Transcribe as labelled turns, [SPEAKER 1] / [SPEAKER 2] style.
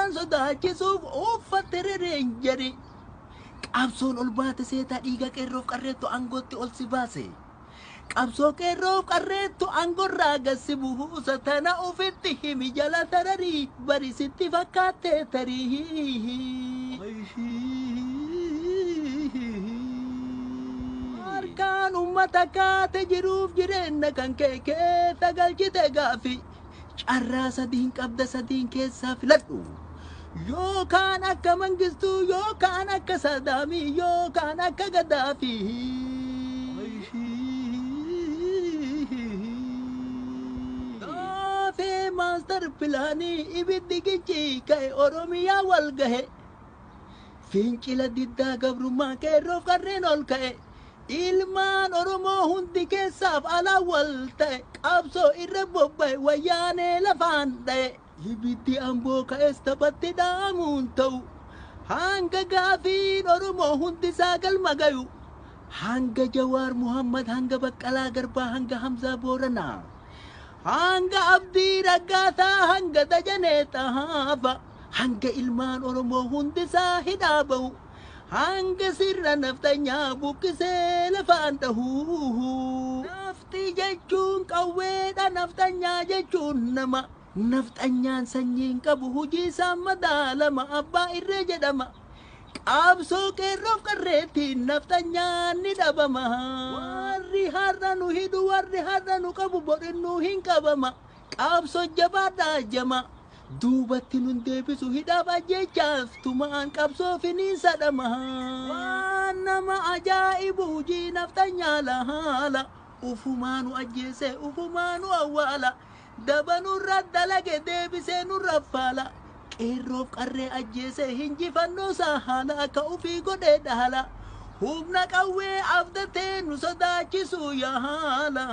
[SPEAKER 1] isaan sodaachisuuf uffatte reenjeri qabsoon ol baate seetaa dhiiga qeerroof qarreettu aangootti ol si baase qabsoo qeerroof qarreettu aangorraa gassi buusa tana ufitti himi jala tararii barisitti fakkaattee tarii harkaan ummata kaate jiruuf jireenya kan kee tagalchite gaafi carraa sadiin qabda sadiin keessaa filadhu yookaan akka mangistuu yookaan akka sadaamii yookaan akka gadaafii gaafee maastar pilaanii ibiddi gichi ka'e oromiyaa wal gahe fincila diddaa gabrummaa qeerroof qarreen ol ka'e ilmaan oromoo hundi keessaaf alaa wal ta'e qabsoo irra bobba'e wayyaanee lafaan dha'e ibiddi amboo ka'es taphatti dhaamuun ta'u hanga gaafiin oromoo hundisaa galma gayu hanga jawaar muhammad hanga baqqalaa garbaa hanga hamzaa booranaa hanga abdii raggaataa hanga dajanee xahaafa hanga ilmaan oromoo hundisaa hidhaa ba'u hanga sirra naftanyaa buqqisee lafaan dhahuu nafti jechuun qawweedha naftanyaa jechuun nama naftanyaan sanyiin qabu hujii isaa madaalama abbaa irree jedhama qabsoo qeerroof qarreettiin naftanyaan ni dhabama warri har'a nu hidhu warri har'a nu qabu bodhinnu hin qabama qabsoo jabaadhaa jama duubatti nun deebisu hidhaaf ajjechaaf tumaan qabsoo finiinsa dhama waan nama ajaa'ibu hujii naftanyaa lahaala ufumaanu ajjeese ufumaanu awwaala dabanurra dalage deebisee nurra faala qeerroof qarree ajjeese hinjifannoo isaa haala akka ufii godhee dhaala humna qawwee abdatee nu sodaachisu yaa haala